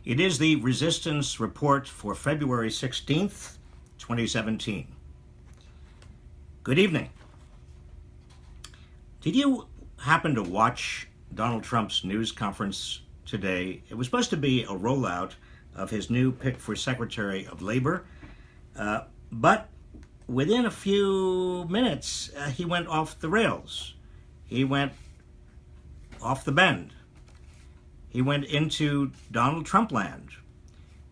It is the Resistance Report for February 16th, 2017. Good evening. Did you happen to watch Donald Trump's news conference today? It was supposed to be a rollout of his new pick for Secretary of Labor, but within a few minutes, he went off the rails. He went off the bend. He went into Donald Trump land,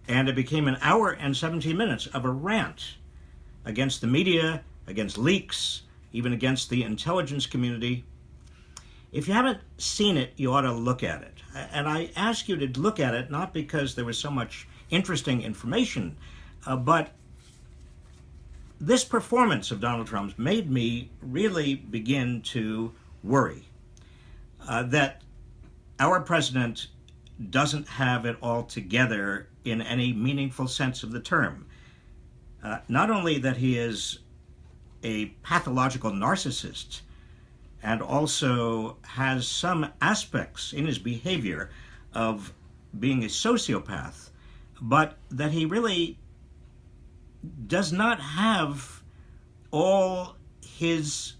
and it became an hour and 17 minutes of a rant against the media, against leaks, even against the intelligence community. If you haven't seen it, you ought to look at it. And I ask you to look at it not because there was so much interesting information, but this performance of Donald Trump's made me really begin to worry that our president doesn't have it all together in any meaningful sense of the term. Not only that he is a pathological narcissist and also has some aspects in his behavior of being a sociopath, but that he really does not have all his,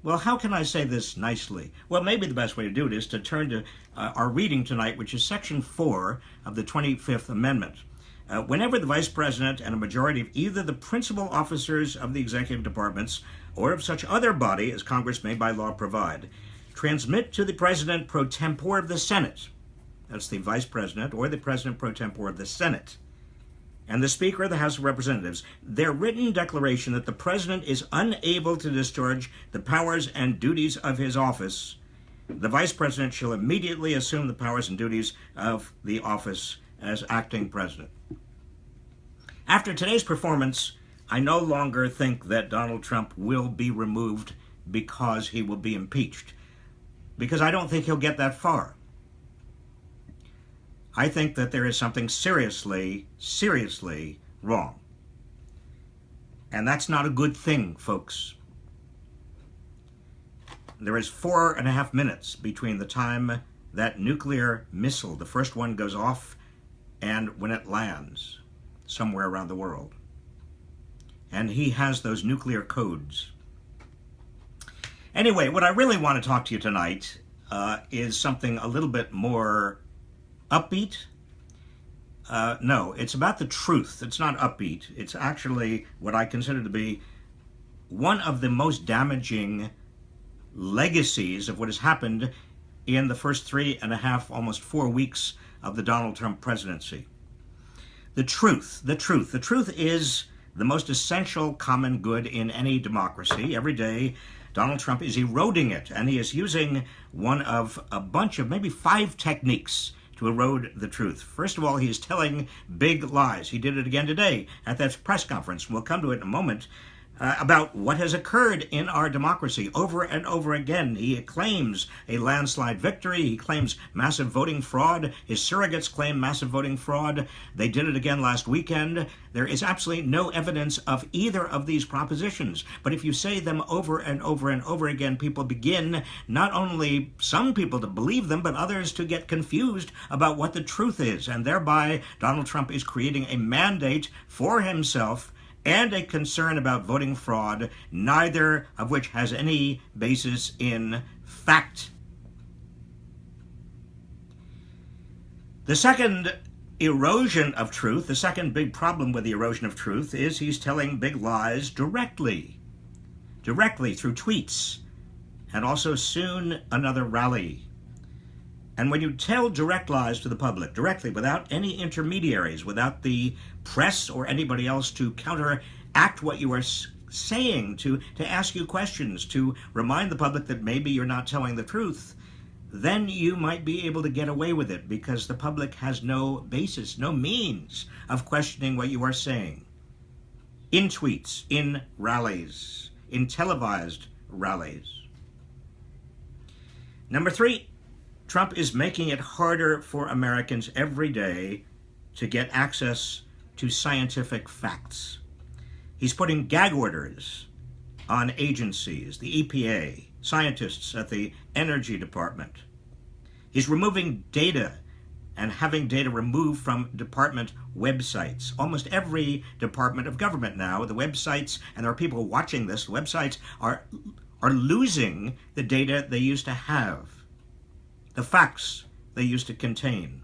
well, how can I say this nicely? Well, maybe the best way to do it is to turn to our reading tonight, which is Section 4 of the 25th Amendment. Whenever the Vice President and a majority of either the principal officers of the executive departments or of such other body as Congress may by law provide, transmit to the President pro tempore of the Senate, that's the Vice President or the President pro tempore of the Senate, and the Speaker of the House of Representatives, their written declaration that the President is unable to discharge the powers and duties of his office, the Vice President shall immediately assume the powers and duties of the office as acting President. After today's performance, I no longer think that Donald Trump will be removed because he will be impeached, because I don't think he'll get that far. I think that there is something seriously, seriously wrong. And that's not a good thing, folks. There is 4.5 minutes between the time that nuclear missile, the first one, goes off and when it lands somewhere around the world. And he has those nuclear codes. Anyway, what I really want to talk to you tonight is something a little bit more upbeat. No, it's about the truth. It's not upbeat. It's actually what I consider to be one of the most damaging legacies of what has happened in the first 3.5, almost 4 weeks of the Donald Trump presidency. The truth is the most essential common good in any democracy. Every day, Donald Trump is eroding it, and he is using one of a bunch of maybe 5 techniques to erode the truth. First of all, he is telling big lies. He did it again today at that press conference. We'll come to it in a moment. About what has occurred in our democracy over and over again. He claims a landslide victory. He claims massive voting fraud. His surrogates claim massive voting fraud. They did it again last weekend. There is absolutely no evidence of either of these propositions. But if you say them over and over and over again, people begin, not only some people to believe them, but others to get confused about what the truth is. And thereby, Donald Trump is creating a mandate for himself and a concern about voting fraud, neither of which has any basis in fact. The second erosion of truth, the second big problem with the erosion of truth, is he's telling big lies directly through tweets, and also soon another rally. And when you tell direct lies to the public, directly, without any intermediaries, without the press or anybody else to counteract what you are saying, to ask you questions, to remind the public that maybe you're not telling the truth, then you might be able to get away with it because the public has no basis, no means of questioning what you are saying. In tweets, in rallies, in televised rallies. Number 3, Trump is making it harder for Americans every day to get access to scientific facts. He's putting gag orders on agencies, the EPA, scientists at the Energy Department. He's removing data and having data removed from department websites. Almost every department of government now, the websites, and there are people watching this, the websites are losing the data they used to have, the facts they used to contain.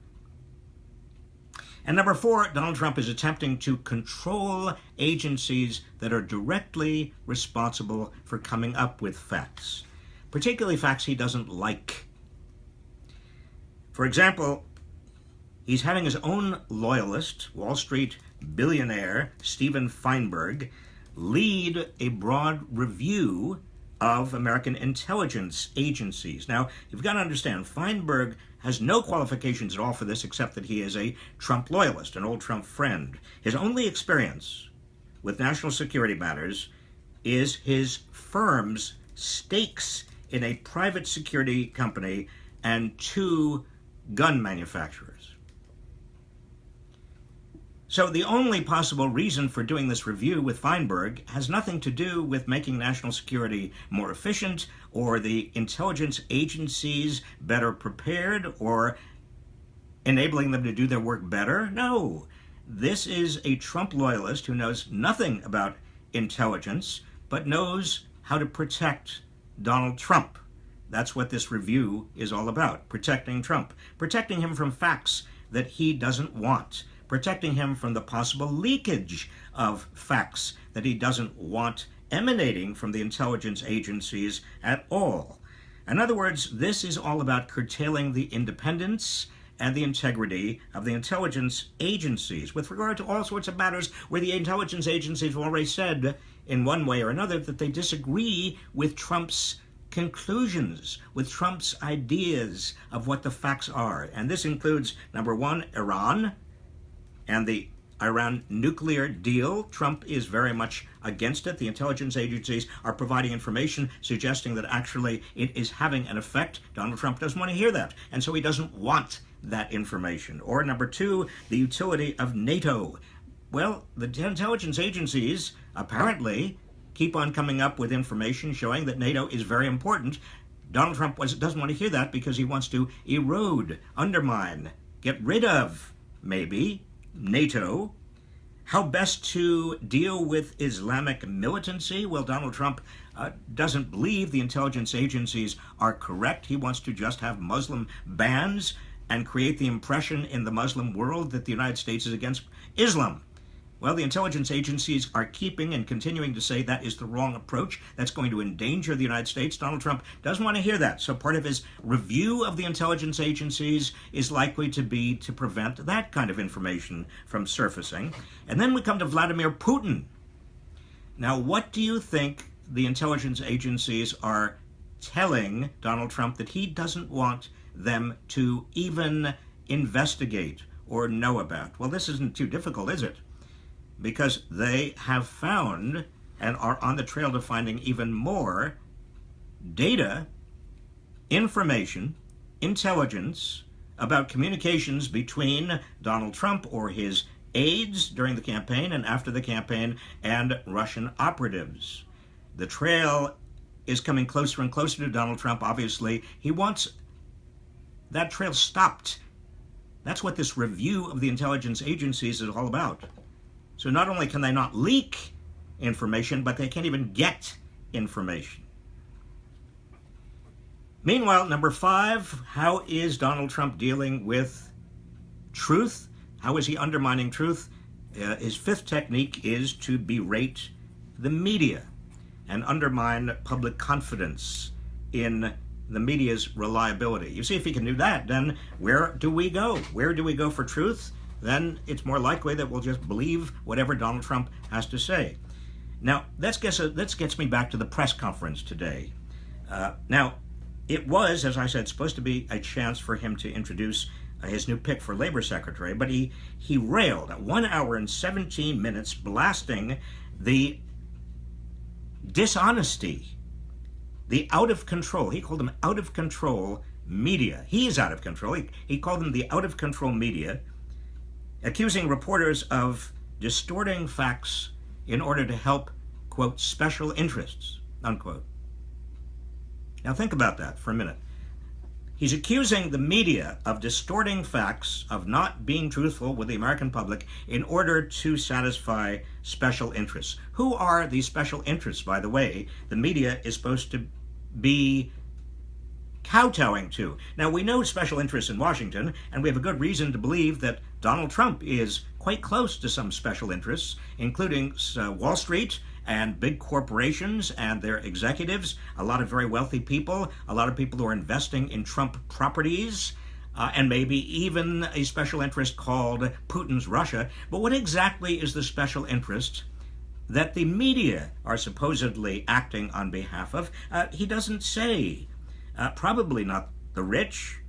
And number 4, Donald Trump is attempting to control agencies that are directly responsible for coming up with facts, particularly facts he doesn't like. For example, he's having his own loyalist, Wall Street billionaire Steven Feinberg, lead a broad review of American intelligence agencies. Now, you've got to understand, Feinberg has no qualifications at all for this except that he is a Trump loyalist, an old Trump friend. His only experience with national security matters is his firm's stakes in a private security company and 2 gun manufacturers. So the only possible reason for doing this review with Feinberg has nothing to do with making national security more efficient or the intelligence agencies better prepared or enabling them to do their work better. No, this is a Trump loyalist who knows nothing about intelligence but knows how to protect Donald Trump. That's what this review is all about, protecting Trump, protecting him from facts that he doesn't want, protecting him from the possible leakage of facts that he doesn't want emanating from the intelligence agencies at all. In other words, this is all about curtailing the independence and the integrity of the intelligence agencies with regard to all sorts of matters where the intelligence agencies have already said in one way or another that they disagree with Trump's conclusions, with Trump's ideas of what the facts are. And this includes, number 1, Iran, and the Iran nuclear deal. Trump is very much against it. The intelligence agencies are providing information suggesting that actually it is having an effect. Donald Trump doesn't want to hear that, and so he doesn't want that information. Or number 2, the utility of NATO. Well, the intelligence agencies apparently keep on coming up with information showing that NATO is very important. Donald Trump doesn't want to hear that because he wants to erode, undermine, get rid of, maybe, NATO. How best to deal with Islamic militancy? Well, Donald Trump doesn't believe the intelligence agencies are correct. He wants to just have Muslim bans and create the impression in the Muslim world that the United States is against Islam. Well, the intelligence agencies are keeping and continuing to say that is the wrong approach. That's going to endanger the United States. Donald Trump doesn't want to hear that. So part of his review of the intelligence agencies is likely to be to prevent that kind of information from surfacing. And then we come to Vladimir Putin. Now, what do you think the intelligence agencies are telling Donald Trump that he doesn't want them to even investigate or know about? Well, this isn't too difficult, is it? Because they have found and are on the trail to finding even more data, information, intelligence about communications between Donald Trump or his aides during the campaign and after the campaign and Russian operatives. The trail is coming closer and closer to Donald Trump, obviously. He wants that trail stopped. That's what this review of the intelligence agencies is all about. So not only can they not leak information, but they can't even get information. Meanwhile, number 5, how is Donald Trump dealing with truth? How is he undermining truth? His 5th technique is to berate the media and undermine public confidence in the media's reliability. You see, if he can do that, then where do we go? Where do we go for truth? Then it's more likely that we'll just believe whatever Donald Trump has to say. Now, that gets me back to the press conference today. Now, it was, as I said, supposed to be a chance for him to introduce his new pick for labor secretary, but he railed at 1 hour and 17 minutes, blasting the dishonesty, the out of control. He called them out of control media. He is out of control. He called them the out of control media, accusing reporters of distorting facts in order to help, quote, special interests, unquote. Now think about that for a minute. He's accusing the media of distorting facts, of not being truthful with the American public in order to satisfy special interests. Who are these special interests, by the way, the media is supposed to be kowtowing to? Now, we know special interests in Washington, and we have a good reason to believe that Donald Trump is quite close to some special interests, including Wall Street and big corporations and their executives, a lot of very wealthy people, a lot of people who are investing in Trump properties, and maybe even a special interest called Putin's Russia. But what exactly is the special interest that the media are supposedly acting on behalf of? He doesn't say. Probably not the rich.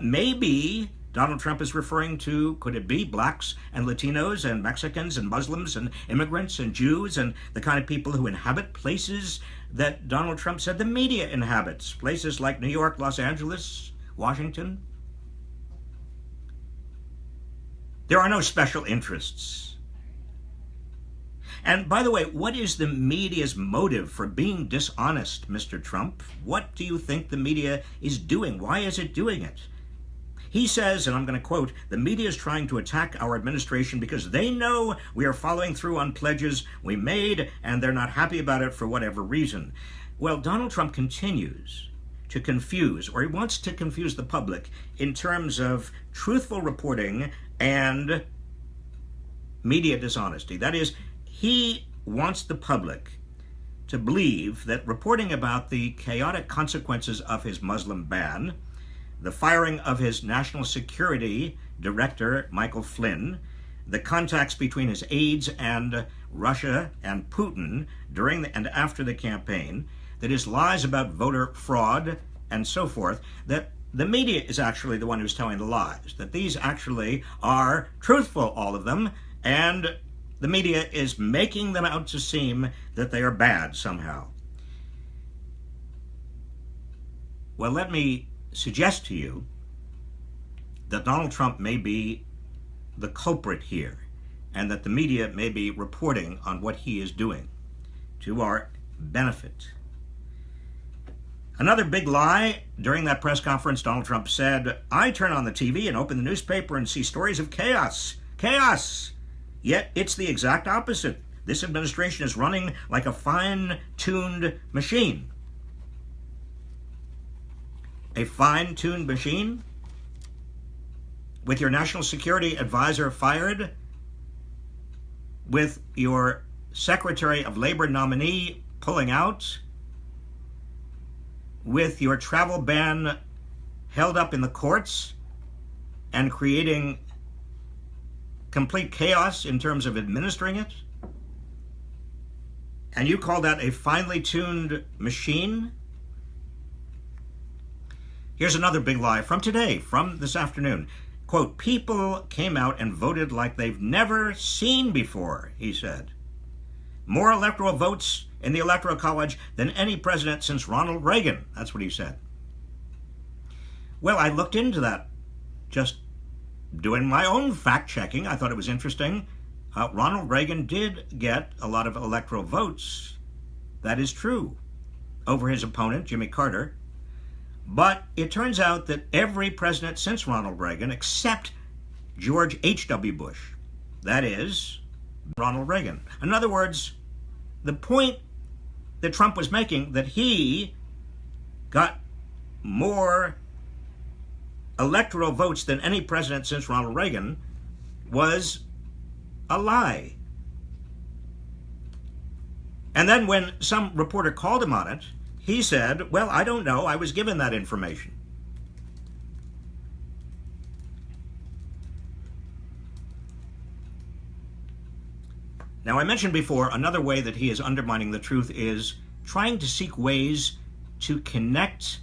Maybe Donald Trump is referring to, could it be blacks and Latinos and Mexicans and Muslims and immigrants and Jews and the kind of people who inhabit places that Donald Trump said the media inhabits, places like New York, Los Angeles, Washington? There are no special interests. And by the way, what is the media's motive for being dishonest, Mr. Trump? What do you think the media is doing? Why is it doing it? He says, and I'm going to quote, "The media is trying to attack our administration because they know we are following through on pledges we made, and they're not happy about it for whatever reason." Well, Donald Trump continues to confuse, or he wants to confuse the public in terms of truthful reporting and media dishonesty. That is, he wants the public to believe that reporting about the chaotic consequences of his Muslim ban, the firing of his national security director, Michael Flynn, the contacts between his aides and Russia and Putin during and after the campaign, that his lies about voter fraud and so forth, that the media is actually the one who's telling the lies, that these actually are truthful, all of them, and the media is making them out to seem that they are bad somehow. Well, let me suggest to you that Donald Trump may be the culprit here, and that the media may be reporting on what he is doing to our benefit. Another big lie during that press conference, Donald Trump said, "I turn on the TV and open the newspaper and see stories of chaos. Chaos! Yet it's the exact opposite. This administration is running like a fine-tuned machine." A fine-tuned machine? With your national security advisor fired? With your Secretary of Labor nominee pulling out? With your travel ban held up in the courts and creating complete chaos in terms of administering it? And you call that a finely tuned machine? Here's another big lie from today, from this afternoon. Quote, "People came out and voted like they've never seen before," he said. "More electoral votes in the Electoral College than any president since Ronald Reagan." That's what he said. Well, I looked into that, just doing my own fact-checking. I thought it was interesting. Ronald Reagan did get a lot of electoral votes. That is true, over his opponent, Jimmy Carter. But it turns out that every president since Ronald Reagan, except George H.W. Bush, that is, Ronald Reagan. In other words, the point that Trump was making, that he got more electoral votes than any president since Ronald Reagan, was a lie. And then when some reporter called him on it, he said, "Well, I don't know. I was given that information." Now, I mentioned before, another way that he is undermining the truth is trying to seek ways to connect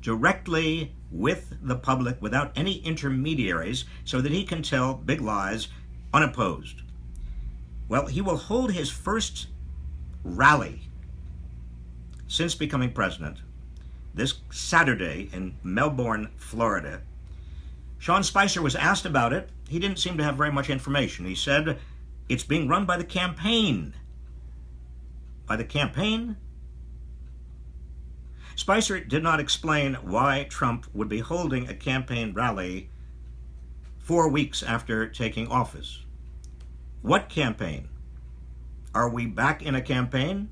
directly with the public without any intermediaries so that he can tell big lies unopposed. Well, he will hold his first rally since becoming president this Saturday in Melbourne, Florida. Sean Spicer was asked about it. He didn't seem to have very much information. He said, "It's being run by the campaign." By the campaign? Spicer did not explain why Trump would be holding a campaign rally 4 weeks after taking office. What campaign? Are we back in a campaign?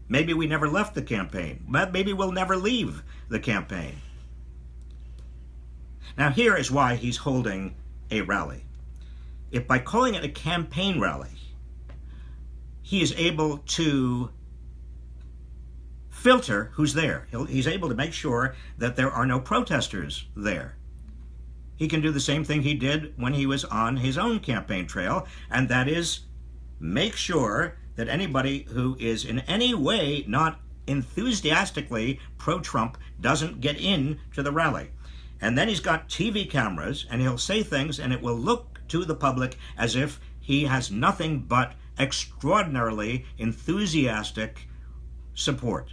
Maybe we never left the campaign. Maybe we'll never leave the campaign. Now here is why he's holding a rally. If by calling it a campaign rally, he is able to filter who's there. He's able to make sure that there are no protesters there. He can do the same thing he did when he was on his own campaign trail, and that is make sure that anybody who is in any way not enthusiastically pro-Trump doesn't get in to the rally. And then he's got TV cameras, and he'll say things, and it will look to the public as if he has nothing but extraordinarily enthusiastic support.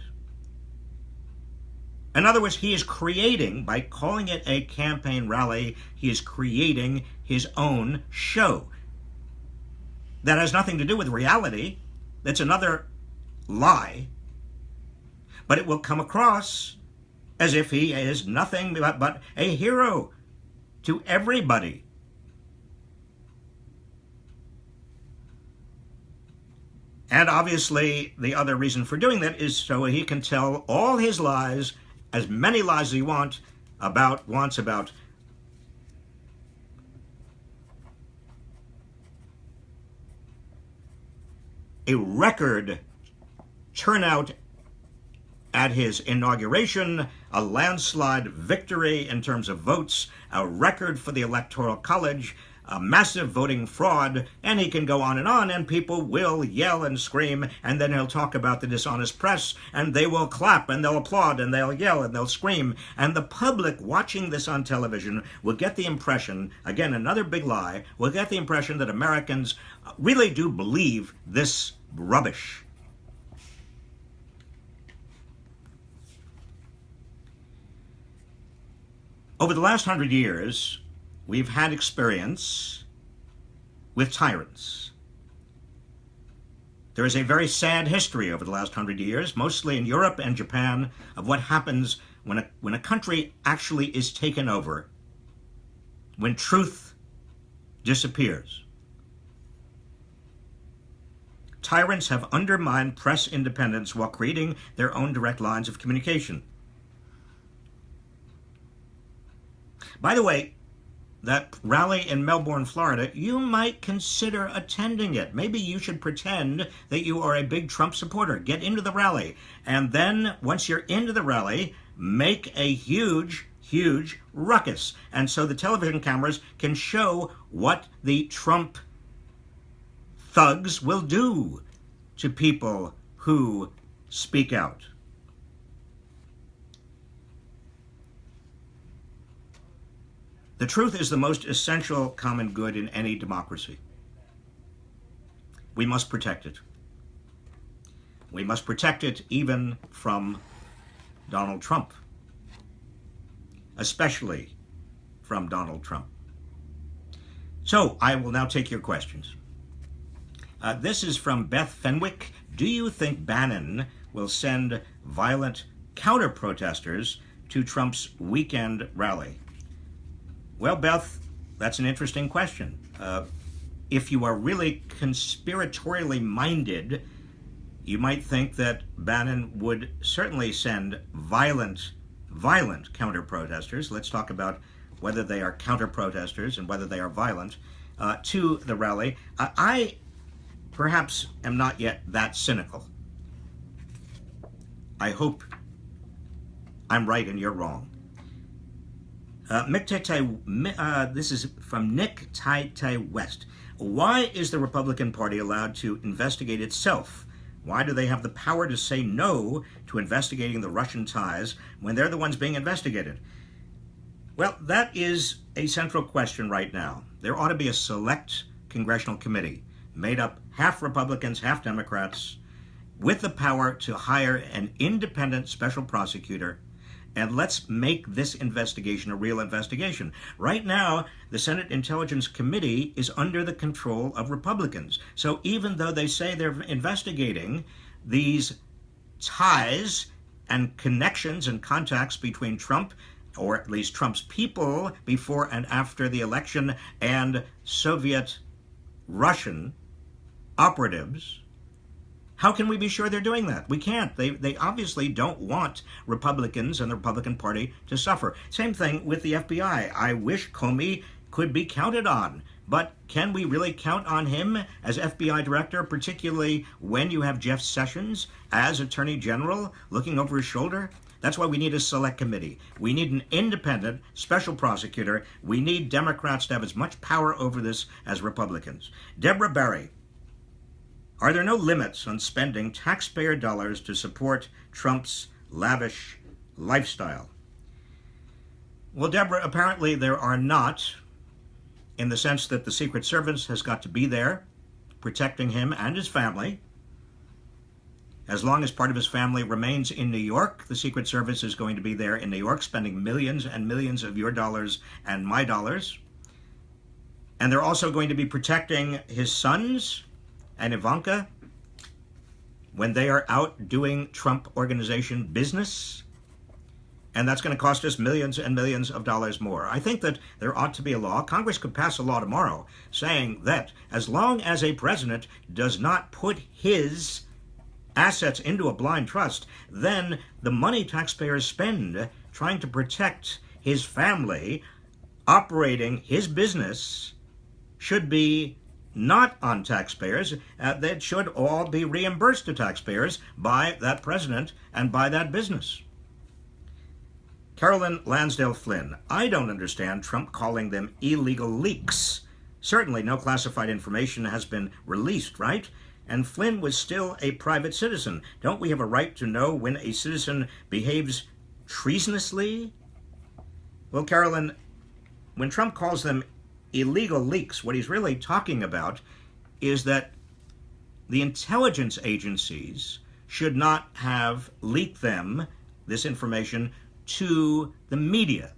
In other words, he is creating, by calling it a campaign rally, he is creating his own show. That has nothing to do with reality. That's another lie. But it will come across as if he is nothing but a hero to everybody. And obviously, the other reason for doing that is so he can tell all his lies, as many lies as he wants about a record turnout at his inauguration, a landslide victory in terms of votes, a record for the Electoral College, a massive voting fraud, and he can go on, and people will yell and scream, and then he'll talk about the dishonest press, and they will clap, and they'll applaud, and they'll yell, and they'll scream, and the public watching this on television will get the impression, again, another big lie, will get the impression that Americans really do believe this rubbish. Over the last 100 years, we've had experience with tyrants. There is a very sad history over the last 100 years, mostly in Europe and Japan, of what happens when a country actually is taken over, when truth disappears. Tyrants have undermined press independence while creating their own direct lines of communication. By the way, that rally in Melbourne, Florida, you might consider attending it. Maybe you should pretend that you are a big Trump supporter. Get into the rally. And then, once you're into the rally, make a huge ruckus. And so the television cameras can show what the Trump thugs will do to people who speak out. The truth is the most essential common good in any democracy. We must protect it. We must protect it even from Donald Trump, especially from Donald Trump. So I will now take your questions. This is from Beth Fenwick. Do you think Bannon will send violent counter-protesters to Trump's weekend rally? Well, Beth, that's an interesting question. If you are really conspiratorially minded, you might think that Bannon would certainly send violent counter-protesters. Let's talk about whether they are counter-protesters and whether they are violent to the rally. I perhaps am not yet that cynical. I hope I'm right and you're wrong. This is from Nick Tai West. Why is the Republican Party allowed to investigate itself? Why do they have the power to say no to investigating the Russian ties when they're the ones being investigated? Well, that is a central question right now. There ought to be a select congressional committee made up half Republicans, half Democrats, with the power to hire an independent special prosecutor, and let's make this investigation a real investigation. Right now, the Senate Intelligence Committee is under the control of Republicans. So even though they say they're investigating these ties and connections and contacts between Trump, or at least Trump's people, before and after the election, and Soviet Russian operatives. How can we be sure they're doing that? We can't. They obviously don't want Republicans and the Republican Party to suffer. Same thing with the FBI. I wish Comey could be counted on, but can we really count on him as FBI director, particularly when you have Jeff Sessions as Attorney General looking over his shoulder? That's why we need a select committee. We need an independent special prosecutor. We need Democrats to have as much power over this as Republicans. Deborah Barry, are there no limits on spending taxpayer dollars to support Trump's lavish lifestyle? Well, Deborah, apparently there are not, in the sense that the Secret Service has got to be there protecting him and his family. As long as part of his family remains in New York, the Secret Service is going to be there in New York, spending millions and millions of your dollars and my dollars. And they're also going to be protecting his sons and Ivanka when they are out doing Trump Organization business. And that's going to cost us millions and millions of dollars more. I think that there ought to be a law. Congress could pass a law tomorrow saying that as long as a president does not put his assets into a blind trust, then the money taxpayers spend trying to protect his family operating his business should be not on taxpayers. That should all be reimbursed to taxpayers by that president and by that business. Carolyn Lansdale Flynn, I don't understand Trump calling them illegal leaks. Certainly no classified information has been released, right? And Flynn was still a private citizen. Don't we have a right to know when a citizen behaves treasonously? Well, Carolyn, when Trump calls them illegal leaks, what he's really talking about is that the intelligence agencies should not have leaked them, this information, to the media.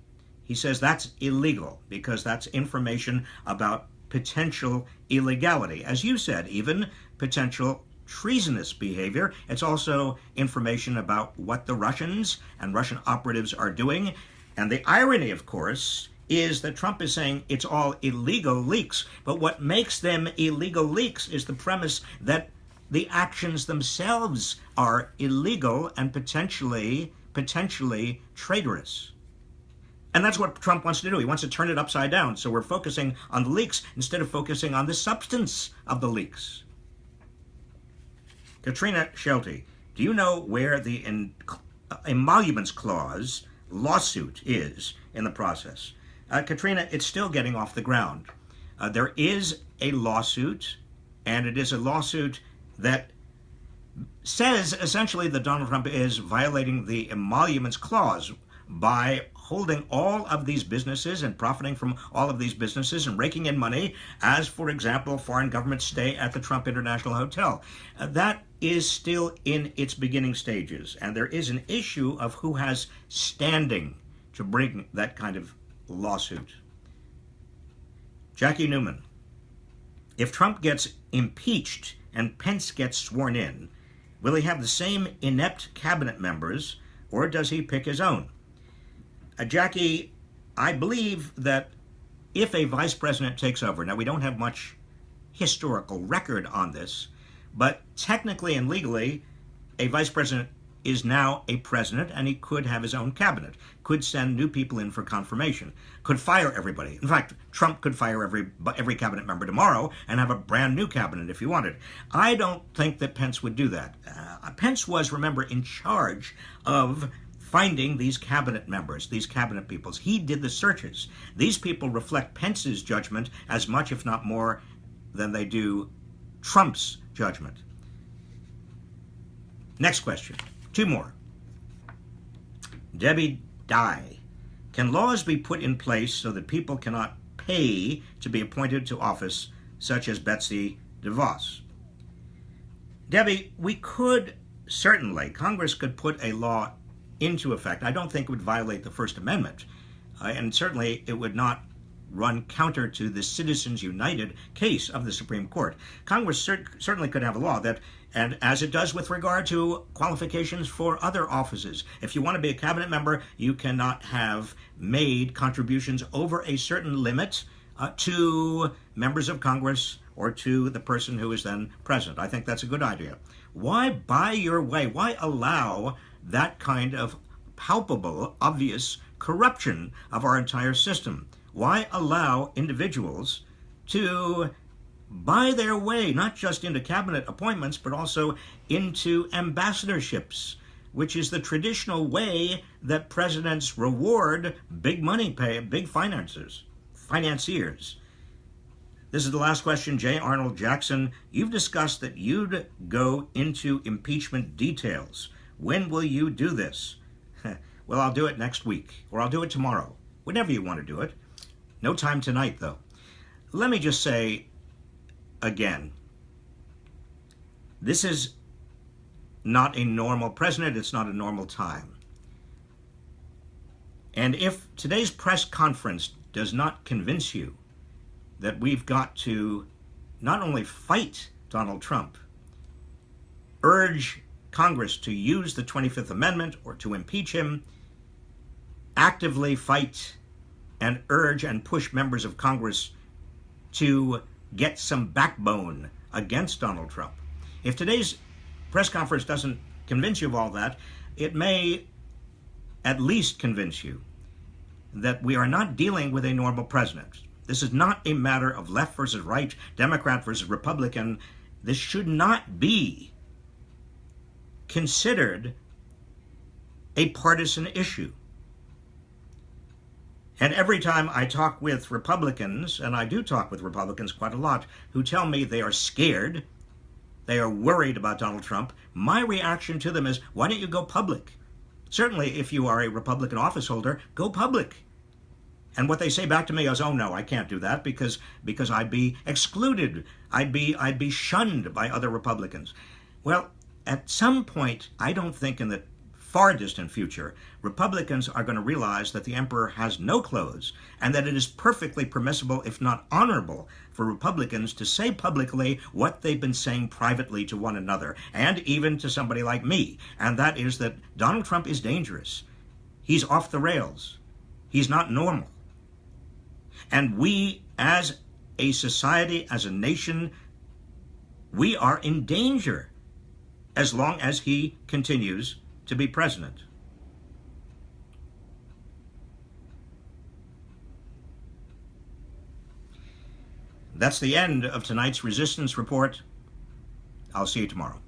He says that's illegal because that's information about potential illegality. As you said, even potential treasonous behavior. It's also information about what the Russians and Russian operatives are doing. And the irony, of course, is that Trump is saying it's all illegal leaks. But what makes them illegal leaks is the premise that the actions themselves are illegal and potentially traitorous. And that's what Trump wants to do. He wants to turn it upside down. So we're focusing on the leaks instead of focusing on the substance of the leaks. Katrina Shelty, do you know where the emoluments clause lawsuit is in the process? Katrina, it's still getting off the ground. There is a lawsuit, and it is a lawsuit that says essentially that Donald Trump is violating the emoluments clause by holding all of these businesses and profiting from all of these businesses and raking in money, as, for example, foreign governments stay at the Trump International Hotel. That is still in its beginning stages, and there is an issue of who has standing to bring that kind of lawsuit. Jackie Newman, if Trump gets impeached and Pence gets sworn in, will he have the same inept cabinet members, or does he pick his own? Jackie, I believe that if a vice president takes over, now we don't have much historical record on this, but technically and legally, a vice president is now a president, and he could have his own cabinet, could send new people in for confirmation, could fire everybody. In fact, Trump could fire every cabinet member tomorrow and have a brand new cabinet if he wanted. I don't think that Pence would do that. Pence was, remember, in charge of finding these cabinet members, these cabinet peoples. He did the searches. These people reflect Pence's judgment as much, if not more, than they do Trump's judgment. Next question. Two more. Debbie Dye. Can laws be put in place so that people cannot pay to be appointed to office, such as Betsy DeVos? Debbie, we could certainly, Congress could put a law into effect. I don't think it would violate the First Amendment, and certainly it would not run counter to the Citizens United case of the Supreme Court. Congress certainly could have a law that, and as it does with regard to qualifications for other offices, if you want to be a cabinet member, you cannot have made contributions over a certain limit to members of Congress or to the person who is then president. I think that's a good idea. Why buy your way? Why allow that kind of palpable, obvious corruption of our entire system? Why allow individuals to buy their way, not just into cabinet appointments, but also into ambassadorships, which is the traditional way that presidents reward big money big financiers. This is the last question. J. Arnold Jackson, you've discussed that you'd go into impeachment details. When will you do this? Well, I'll do it next week, or I'll do it tomorrow, whenever you want to do it. No time tonight, though. Let me just say again, this is not a normal president. It's not a normal time. And if today's press conference does not convince you that we've got to not only fight Donald Trump, urge Congress to use the 25th Amendment or to impeach him, actively fight and urge and push members of Congress to get some backbone against Donald Trump. If today's press conference doesn't convince you of all that, it may at least convince you that we are not dealing with a normal president. This is not a matter of left versus right, Democrat versus Republican. This should not be considered a partisan issue. And every time I talk with Republicans, and I do talk with Republicans quite a lot, who tell me they are scared, they are worried about Donald Trump, my reaction to them is, why don't you go public? Certainly, if you are a Republican office holder, go public. And what they say back to me is, oh no, I can't do that because I'd be excluded. I'd be shunned by other Republicans. Well, at some point, I don't think in the far distant future, Republicans are going to realize that the emperor has no clothes and that it is perfectly permissible, if not honorable, for Republicans to say publicly what they've been saying privately to one another, and even to somebody like me, and that is that Donald Trump is dangerous. He's off the rails. He's not normal. And we, as a society, as a nation, we are in danger as long as he continues to be president. That's the end of tonight's Resistance Report. I'll see you tomorrow.